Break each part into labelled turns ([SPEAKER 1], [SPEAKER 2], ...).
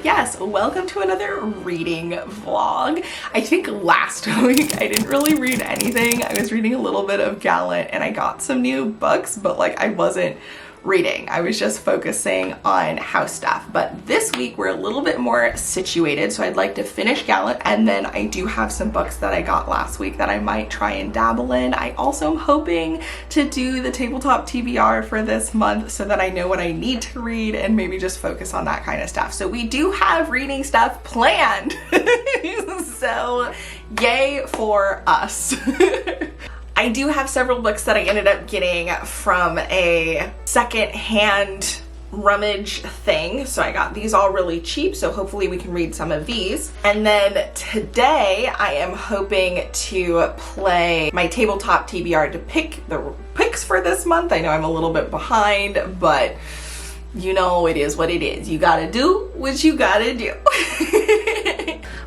[SPEAKER 1] yes, welcome to another reading vlog. I think last week I didn't really read anything. I was reading a little bit of Gallant and I got some new books, but like I wasn't reading. I was just focusing on house stuff. But this week we're a little bit more situated, so I'd like to finish Gallant, and then I do have some books that I got last week that I might try and dabble in. I also am hoping to do the tabletop TBR for this month so that I know what I need to read and maybe just focus on that kind of stuff. So we do have reading stuff planned. So yay for us. I do have several books that I ended up getting from a second-hand rummage thing. So I got these all really cheap, so hopefully we can read some of these. And then today I am hoping to play my tabletop TBR to pick the picks for this month. I know I'm a little bit behind, but you know, it is what it is. You gotta do what you gotta do.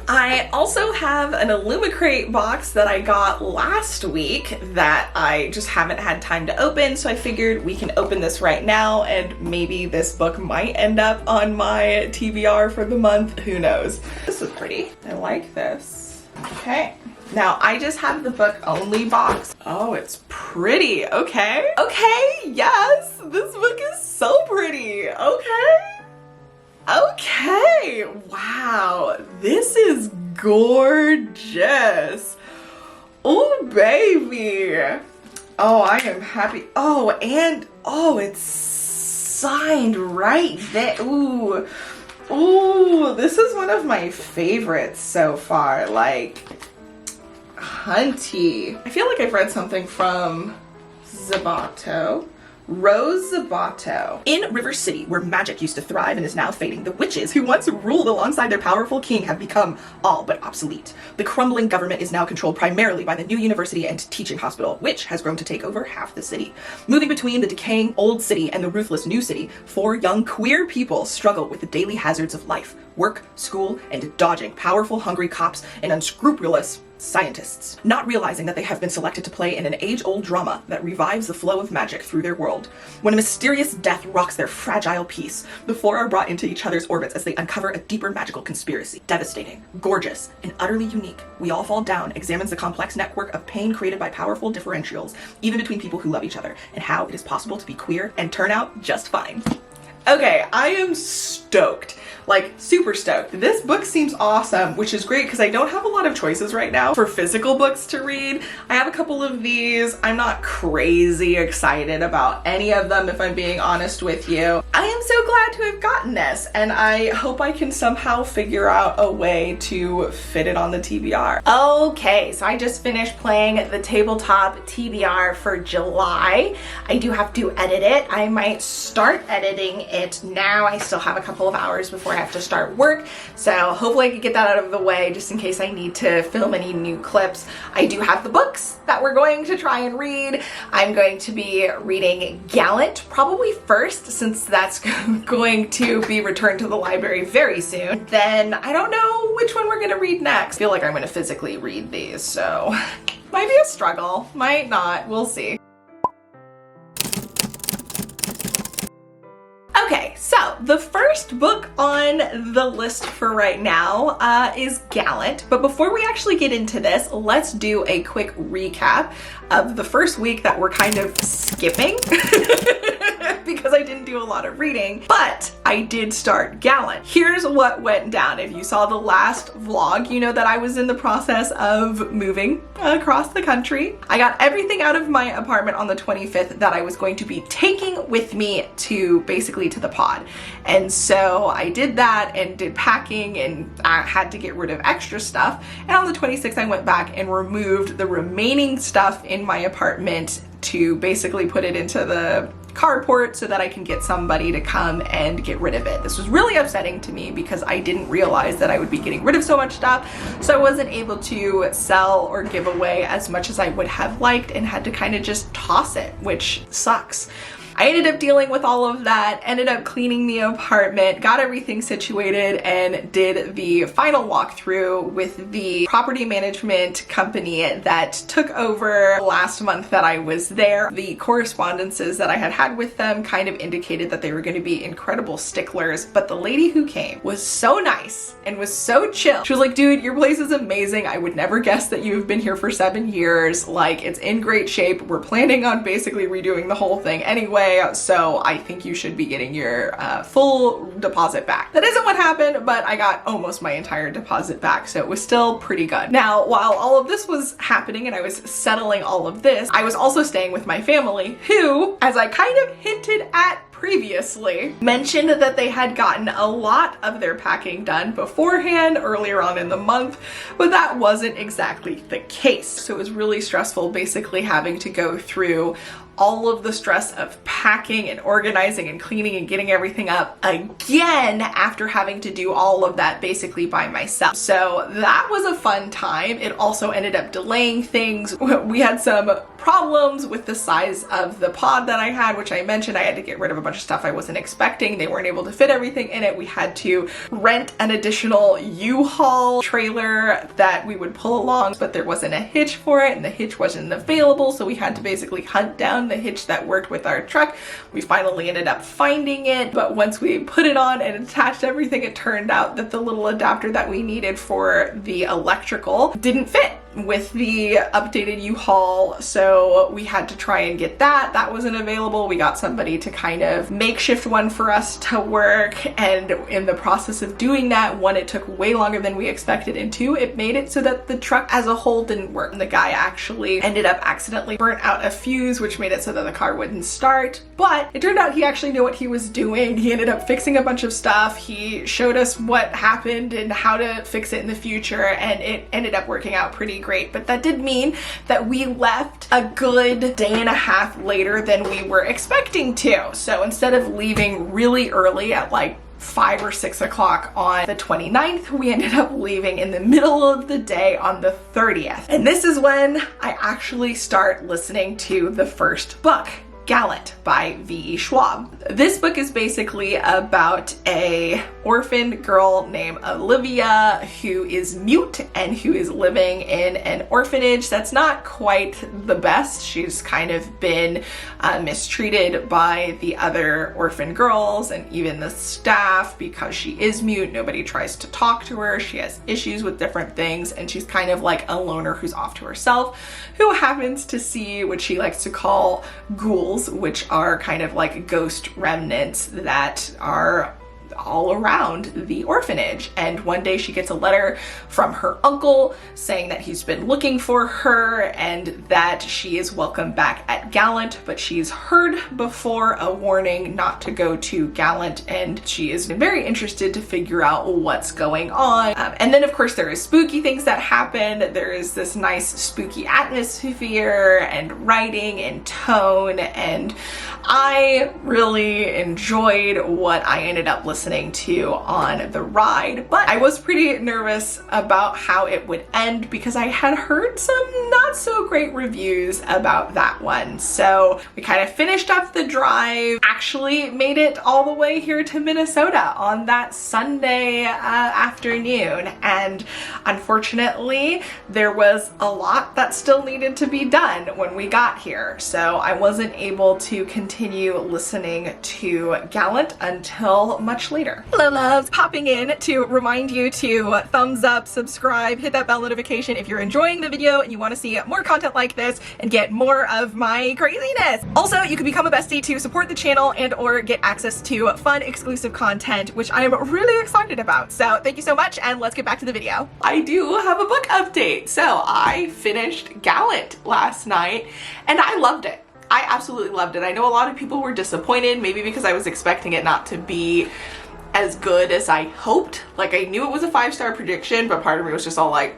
[SPEAKER 1] I also have an Illumicrate box that I got last week that I just haven't had time to open, so I figured we can open this right now and maybe this book might end up on my TBR for the month. Who knows? This is pretty. I like this. Okay. Now I just have the book only box. Oh, it's pretty. Okay. Okay, yes. This book is so pretty. Okay. Okay, wow, this is gorgeous. Oh, baby. Oh, I am happy. Oh, and, oh, it's signed right there. Ooh, ooh, this is one of my favorites so far, like, Hunty. I feel like I've read something from Zabato. Rose Zabato. In River City, where magic used to thrive and is now fading, the witches who once ruled alongside their powerful king have become all but obsolete. The crumbling government is now controlled primarily by the new university and teaching hospital, which has grown to take over half the city. Moving between the decaying old city and the ruthless new city, 4 young queer people struggle with the daily hazards of life, work, school, and dodging powerful, hungry cops and unscrupulous scientists, not realizing that they have been selected to play in an age-old drama that revives the flow of magic through their world. When a mysterious death rocks their fragile peace, the 4 are brought into each other's orbits as they uncover a deeper magical conspiracy. Devastating, gorgeous, and utterly unique, We All Fall Down examines the complex network of pain created by powerful differentials, even between people who love each other, and how it is possible to be queer and turn out just fine. Okay, I am stoked. Like, super stoked. This book seems awesome, which is great because I don't have a lot of choices right now for physical books to read. I have a couple of these. I'm not crazy excited about any of them, if I'm being honest with you. I am so glad to have gotten this, and I hope I can somehow figure out a way to fit it on the TBR. Okay, so I just finished playing the tabletop TBR for July. I do have to edit it. I might start editing it now. I still have a couple of hours before I have to start work, so hopefully I can get that out of the way just in case I need to film any new clips. I do have the books that we're going to try and read. I'm going to be reading Gallant probably first, since that's going to be returned to the library very soon. Then I don't know which one we're gonna read next. I feel like I'm gonna physically read these, so might be a struggle, might not, we'll see. Okay, so the first book on the list for right now is Gallant. But before we actually get into this, let's do a quick recap of the first week that we're kind of skipping because I didn't do a lot of reading, but I did start Gallant. Here's what went down. If you saw the last vlog, you know that I was in the process of moving across the country. I got everything out of my apartment on the 25th that I was going to be taking with me to basically to the pod. And so I did that and did packing, and I had to get rid of extra stuff. And on the 26th, I went back and removed the remaining stuff in my apartment to basically put it into the carport so that I can get somebody to come and get rid of it. This was really upsetting to me because I didn't realize that I would be getting rid of so much stuff, so I wasn't able to sell or give away as much as I would have liked and had to kind of just toss it, which sucks. I ended up dealing with all of that, ended up cleaning the apartment, got everything situated, and did the final walkthrough with the property management company that took over last month that I was there. The correspondences that I had with them kind of indicated that they were going to be incredible sticklers, but the lady who came was so nice and was so chill. She was like, dude, your place is amazing. I would never guess that you've been here for 7 years. Like, it's in great shape. We're planning on basically redoing the whole thing anyway, so I think you should be getting your full deposit back. That isn't what happened, but I got almost my entire deposit back, so it was still pretty good. Now, while all of this was happening and I was settling all of this, I was also staying with my family, who, as I kind of hinted at previously, mentioned that they had gotten a lot of their packing done beforehand earlier on in the month, but that wasn't exactly the case. So it was really stressful basically having to go through all of the stress of packing and organizing and cleaning and getting everything up again after having to do all of that basically by myself. So that was a fun time. It also ended up delaying things. We had some problems with the size of the pod that I had, which I mentioned I had to get rid of a bunch of stuff I wasn't expecting. They weren't able to fit everything in it. We had to rent an additional U-Haul trailer that we would pull along, but there wasn't a hitch for it and the hitch wasn't available, so we had to basically hunt down the hitch that worked with our truck. We finally ended up finding it, but once we put it on and attached everything, it turned out that the little adapter that we needed for the electrical didn't fit with the updated U-Haul, so we had to try and get that. That wasn't available. We got somebody to kind of makeshift one for us to work, and in the process of doing that, one, it took way longer than we expected, and two, it made it so that the truck as a whole didn't work. And the guy actually ended up accidentally burnt out a fuse, which made it so that the car wouldn't start, but it turned out he actually knew what he was doing. He ended up fixing a bunch of stuff. He showed us what happened and how to fix it in the future, and it ended up working out pretty great. But that did mean that we left a good day and a half later than we were expecting to. So instead of leaving really early at like 5 or 6 o'clock on the 29th, we ended up leaving in the middle of the day on the 30th. And this is when I actually start listening to the first book, Gallant by V.E. Schwab. This book is basically about a orphan girl named Olivia who is mute and who is living in an orphanage that's not quite the best. She's kind of been mistreated by the other orphan girls and even the staff because she is mute. Nobody tries to talk to her. She has issues with different things, and she's kind of like a loner who's off to herself, who happens to see what she likes to call ghouls, which are kind of like ghost remnants that are all around the orphanage. And one day she gets a letter from her uncle saying that he's been looking for her and that she is welcome back at Gallant, but she's heard before a warning not to go to Gallant, and she is very interested to figure out what's going on. And then of course there is spooky things that happen. There is this nice spooky atmosphere and writing and tone, and I really enjoyed what I ended up listening to on the ride, but I was pretty nervous about how it would end because I had heard some not so great reviews about that one. So we kind of finished up the drive, actually made it all the way here to Minnesota on that Sunday afternoon, and unfortunately there was a lot that still needed to be done when we got here, so I wasn't able to continue listening to Gallant until much later. Hello loves, popping in to remind you to thumbs up, subscribe, hit that bell notification if you're enjoying the video and you want to see more content like this and get more of my craziness. Also, you can become a bestie to support the channel and or get access to fun exclusive content, which I am really excited about. So thank you so much, and let's get back to the video. I do have a book update. So I finished Gallant last night and I loved it. I absolutely loved it. I know a lot of people were disappointed, maybe because I was expecting it not to be as good as I hoped. Like, I knew it was a 5-star prediction, but part of me was just all like,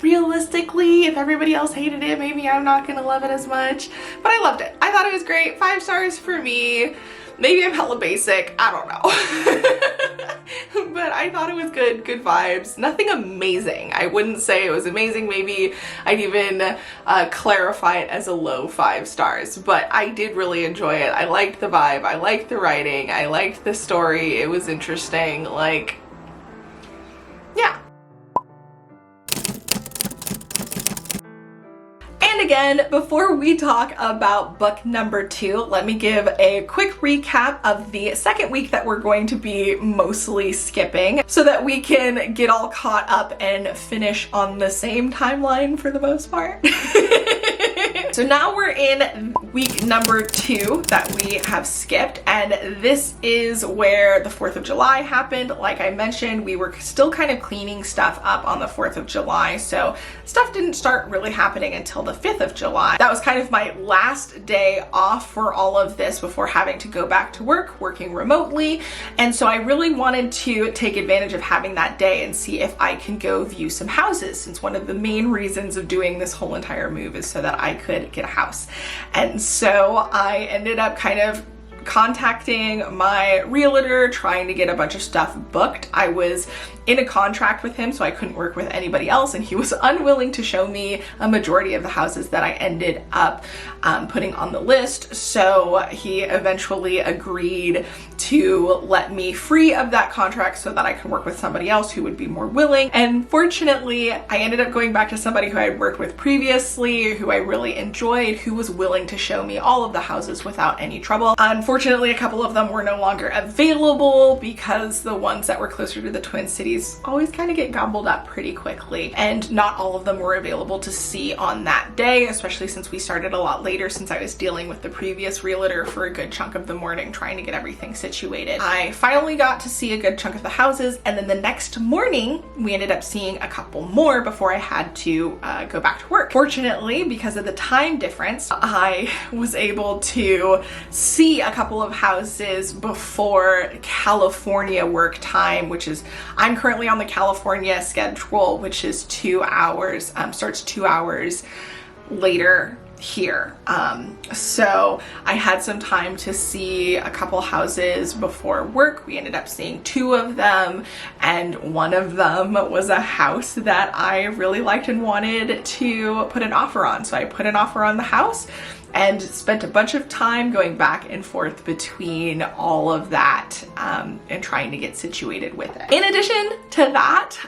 [SPEAKER 1] realistically, if everybody else hated it, maybe I'm not gonna love it as much. But I loved it. I thought it was great. 5 stars for me. Maybe I'm hella basic. I don't know. but I thought it was good vibes. Nothing amazing. I wouldn't say it was amazing. Maybe I'd even clarify it as a low 5 stars, but I did really enjoy it. I liked the vibe, I liked the writing, I liked the story. It was interesting. Like, yeah. And again, before we talk about book number 2, let me give a quick recap of the second week that we're going to be mostly skipping so that we can get all caught up and finish on the same timeline for the most part. So now we're in week number 2 that we have skipped, and this is where the 4th of July happened. Like I mentioned, we were still kind of cleaning stuff up on the 4th of July, so stuff didn't start really happening until the 5th of July. That was kind of my last day off for all of this before having to go back to work, working remotely, and so I really wanted to take advantage of having that day and see if I can go view some houses, since one of the main reasons of doing this whole entire move is so that I could get a house. And so I ended up kind of contacting my realtor, trying to get a bunch of stuff booked. I was in a contract with him, so I couldn't work with anybody else, and he was unwilling to show me a majority of the houses that I ended up putting on the list. So he eventually agreed to let me free of that contract so that I could work with somebody else who would be more willing. And fortunately, I ended up going back to somebody who I had worked with previously, who I really enjoyed, who was willing to show me all of the houses without any trouble. Unfortunately, a couple of them were no longer available because the ones that were closer to the Twin Cities always kind of get gobbled up pretty quickly, and not all of them were available to see on that day, especially since we started a lot later, since I was dealing with the previous realtor for a good chunk of the morning trying to get everything situated. I finally got to see a good chunk of the houses, and then the next morning we ended up seeing a couple more before I had to go back to work. Fortunately, because of the time difference, I was able to see a couple of houses before California work time, which is, I'm currently on the California schedule, which is 2 hours, starts 2 hours later here. So I had some time to see a couple houses before work. We ended up seeing 2 of them, and one of them was a house that I really liked and wanted to put an offer on. So I put an offer on the house and spent a bunch of time going back and forth between all of that and trying to get situated with it. In addition to that,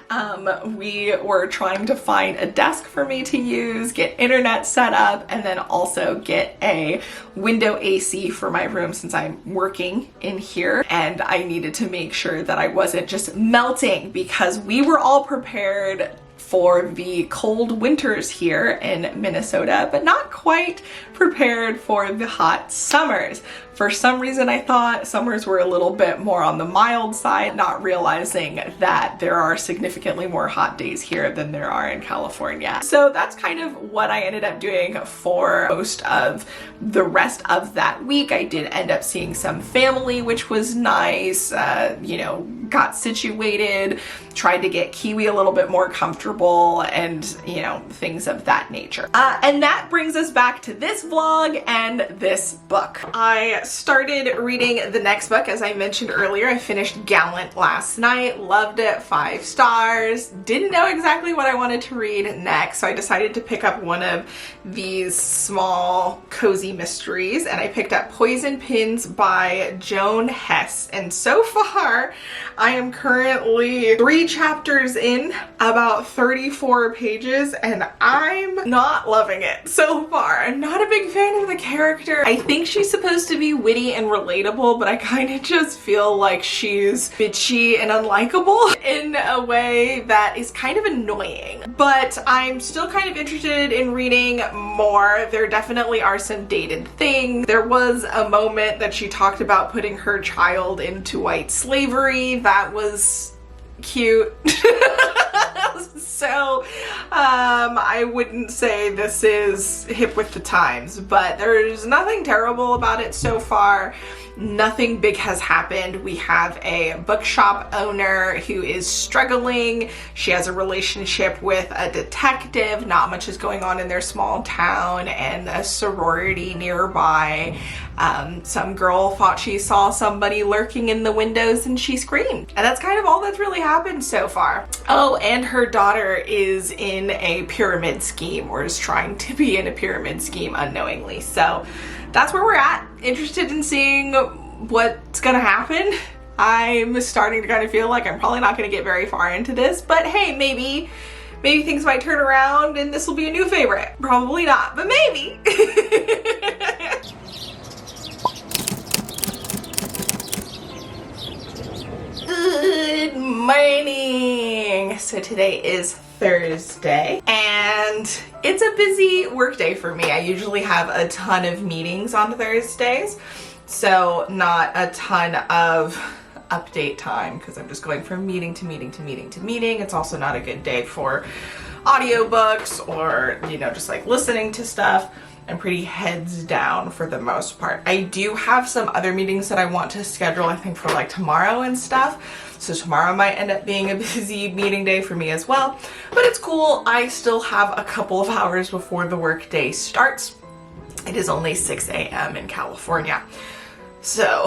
[SPEAKER 1] we were trying to find a desk for me to use, get internet set up, and then also get a window AC for my room since I'm working in here, and I needed to make sure that I wasn't just melting, because we were all prepared for the cold winters here in Minnesota, but not quite prepared for the hot summers. For some reason, I thought summers were a little bit more on the mild side, not realizing that there are significantly more hot days here than there are in California. So that's kind of what I ended up doing for most of the rest of that week. I did end up seeing some family, which was nice, you know, got situated, tried to get Kiwi a little bit more comfortable, and, you know, things of that nature. And that brings us back to this vlog and this book. I started reading the next book. As I mentioned earlier, I finished Gallant last night, loved it, 5 stars, didn't know exactly what I wanted to read next, so I decided to pick up one of these small cozy mysteries, and I picked up Poison Pins by Joan Hess. And so far, I am currently 3 chapters in, about 34 pages, and I'm not loving it so far. I'm not a big fan of the character. I think she's supposed to be witty and relatable, but I kind of just feel like she's bitchy and unlikable in a way that is kind of annoying. But I'm still kind of interested in reading more. There definitely are some dated things. There was a moment that she talked about putting her child into white slavery. That was cute. So I wouldn't say this is hip with the times, but there's nothing terrible about it so far. Nothing big has happened. We have a bookshop owner who is struggling. She has a relationship with a detective. Not much is going on in their small town, and a sorority nearby. Some girl thought she saw somebody lurking in the windows and she screamed. And that's kind of all that's really happened so far. Oh, and her daughter is in a pyramid scheme, or is trying to be in a pyramid scheme unknowingly. So that's where we're at. Interested in seeing what's gonna happen. I'm starting to kind of feel like I'm probably not gonna get very far into this, but hey, maybe things might turn around and this will be a new favorite. Probably not, but maybe. Good morning. So today is Thursday and it's a busy work day for me. I usually have a ton of meetings on Thursdays, so not a ton of update time because I'm just going from meeting to meeting to meeting to meeting. It's also not a good day for audiobooks or, you know, just like listening to stuff. I'm pretty heads down for the most part. I do have some other meetings that I want to schedule, I think for like tomorrow and stuff. So tomorrow might end up being a busy meeting day for me as well, but it's cool. I still have a couple of hours before the work day starts. It is only 6 a.m. in California. So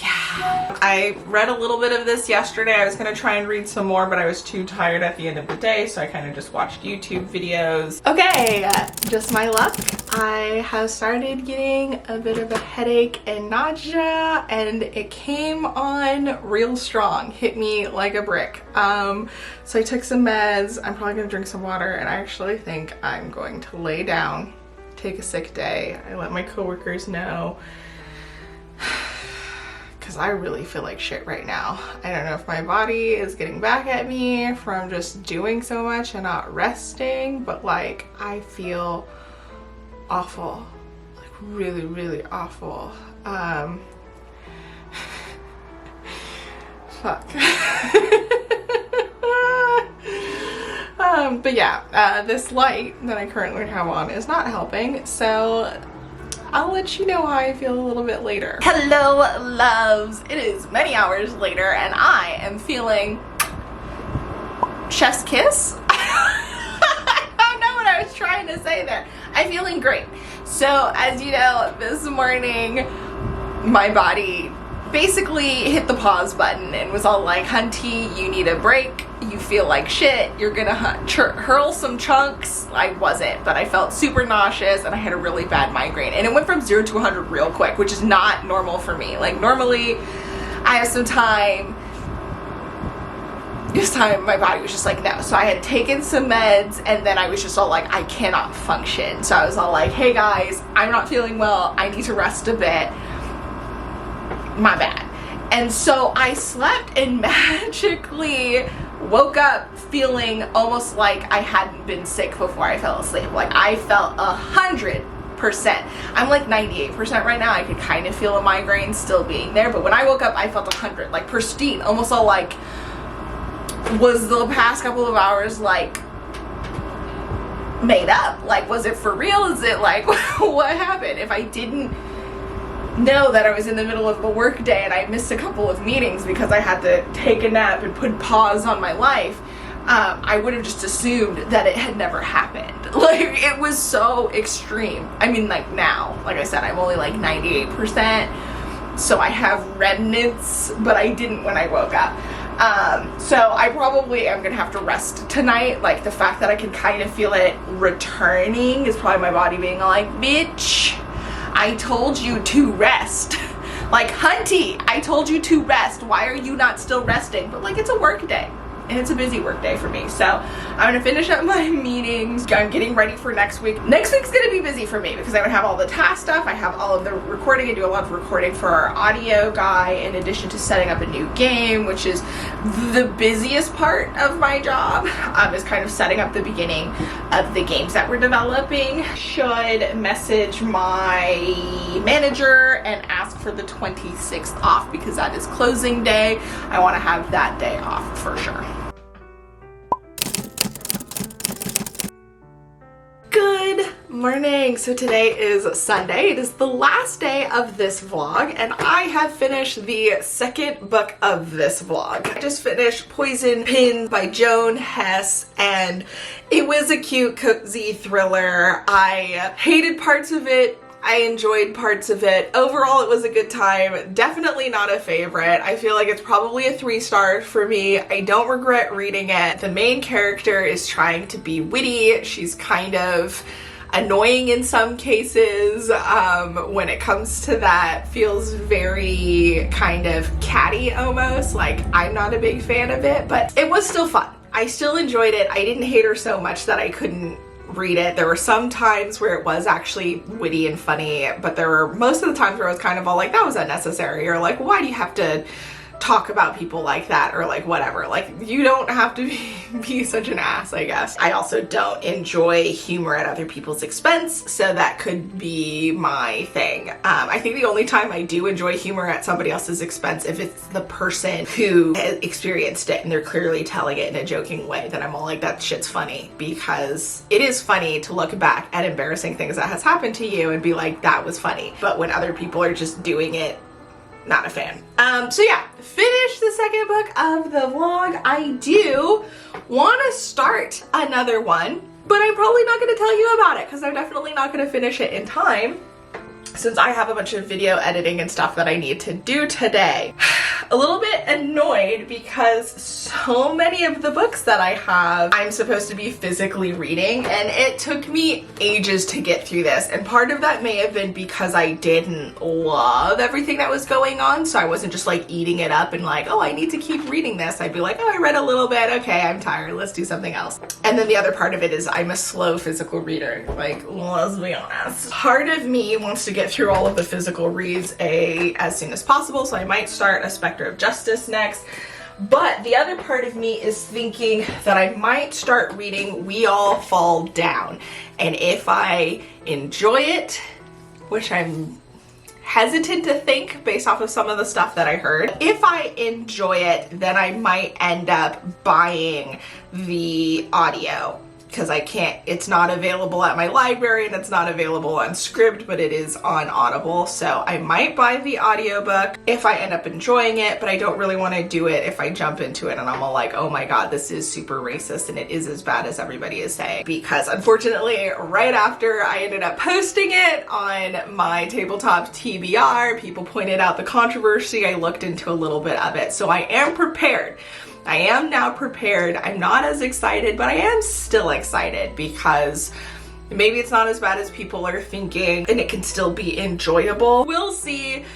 [SPEAKER 1] yeah, I read a little bit of this yesterday. I was gonna try and read some more, but I was too tired at the end of the day, so I kind of just watched YouTube videos. Okay, just my luck. I have started getting a bit of a headache and nausea, and it came on real strong, hit me like a brick. So I took some meds. I'm probably gonna drink some water, and I actually think I'm going to lay down, take a sick day. I let my coworkers know, because I really feel like shit right now. I don't know if my body is getting back at me from just doing so much and not resting, but like I feel awful, like really, really awful. Fuck. But yeah, this light that I currently have on is not helping, so I'll let you know how I feel a little bit later. Hello, loves. It is many hours later and I am feeling chef's kiss. I don't know what I was trying to say there. I'm feeling great. So as you know, this morning my body basically hit the pause button and was all like, Hunty, you need a break. You feel like shit. You're gonna hurl some chunks. I wasn't, but I felt super nauseous and I had a really bad migraine. And it went from 0 to 100 real quick, which is not normal for me. Like normally I have some time. This time my body was just like, no. So I had taken some meds and then I was just all like, I cannot function. So I was all like, hey guys, I'm not feeling well. I need to rest a bit. My bad. And so I slept and magically woke up feeling almost like I hadn't been sick before I fell asleep. Like I felt 100%. I'm like 98% right now. I could kind of feel a migraine still being there, but when I woke up I felt 100, like pristine, almost all like, was the past couple of hours like made up? Like was it for real? Is it like what happened? If I didn't know that I was in the middle of a work day and I missed a couple of meetings because I had to take a nap and put pause on my life, I would have just assumed that it had never happened. Like it was so extreme. I mean, like now, like I said, I'm only like 98%, so I have remnants, but I didn't when I woke up. So I probably am gonna have to rest tonight. Like the fact that I can kind of feel it returning is probably my body being like, bitch, I told you to rest. Like, Hunty, I told you to rest. Why are you not still resting? But like, it's a work day. And it's a busy work day for me. So I'm gonna finish up my meetings. I'm getting ready for next week. Next week's gonna be busy for me because I would have all the task stuff. I have all of the recording. I do a lot of recording for our audio guy in addition to setting up a new game, which is the busiest part of my job, is kind of setting up the beginning of the games that we're developing. Should message my manager and ask for the 26th off because that is closing day. I wanna have that day off for sure. Morning! So today is Sunday. It is the last day of this vlog and I have finished the second book of this vlog. I just finished Poison Pin by Joan Hess and it was a cute, cozy thriller. I hated parts of it. I enjoyed parts of it. Overall, it was a good time. Definitely not a favorite. I feel like it's probably a 3 stars for me. I don't regret reading it. The main character is trying to be witty. She's kind of annoying in some cases. When it comes to that, feels very kind of catty almost. Like, I'm not a big fan of it, but it was still fun. I still enjoyed it. I didn't hate her so much that I couldn't read it. There were some times where it was actually witty and funny, but there were most of the times where I was kind of all like, that was unnecessary, or like, why do you have to talk about people like that, or like whatever. Like, you don't have to be such an ass, I guess. I also don't enjoy humor at other people's expense, so that could be my thing. I think the only time I do enjoy humor at somebody else's expense if it's the person who has experienced it and they're clearly telling it in a joking way, then I'm all like, that shit's funny, because it is funny to look back at embarrassing things that has happened to you and be like, that was funny. But when other people are just doing it, not a fan. So yeah, finished the second book of the vlog. I do want to start another one, but I'm probably not going to tell you about it because I'm definitely not going to finish it in time since I have a bunch of video editing and stuff that I need to do today. A little bit annoyed because so many of the books that I have I'm supposed to be physically reading, and it took me ages to get through this, and part of that may have been because I didn't love everything that was going on, so I wasn't just like eating it up and like, oh, I need to keep reading this. I'd be like, oh, I read a little bit, okay, I'm tired, let's do something else. And then the other part of it is I'm a slow physical reader, like, let's be honest. Part of me wants to get through all of the physical reads as soon as possible, so I might start A Spectre of Justice next. But the other part of me is thinking that I might start reading We All Fall Down. And if I enjoy it, which I'm hesitant to think based off of some of the stuff that I heard, if I enjoy it, then I might end up buying the audio. Because it's not available at my library and it's not available on Scribd, but it is on Audible. So I might buy the audiobook if I end up enjoying it, but I don't really want to do it if I jump into it and I'm all like, oh my god, this is super racist and it is as bad as everybody is saying. Because unfortunately, right after I ended up posting it on my tabletop TBR, people pointed out the controversy. I looked into a little bit of it. So I am prepared. I am now prepared. I'm not as excited, but I am still excited because maybe it's not as bad as people are thinking and it can still be enjoyable. We'll see.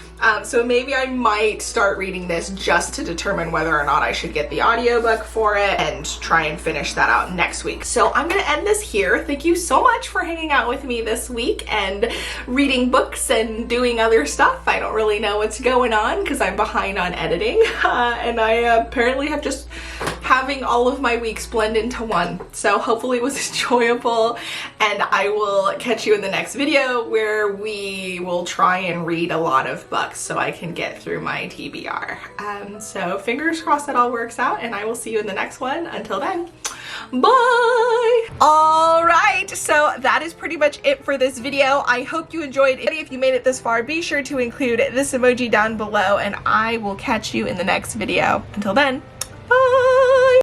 [SPEAKER 1] So maybe I might start reading this just to determine whether or not I should get the audiobook for it and try and finish that out next week. So I'm gonna end this here. Thank you so much for hanging out with me this week and reading books and doing other stuff. I don't really know what's going on because I'm behind on editing and I apparently have just having all of my weeks blend into one. So hopefully it was enjoyable, and I will catch you in the next video where we will try and read a lot of books so I can get through my TBR. So fingers crossed that all works out, and I will see you in the next one. Until then, bye! Alright, so that is pretty much it for this video. I hope you enjoyed it. If you made it this far, be sure to include this emoji down below, and I will catch you in the next video. Until then,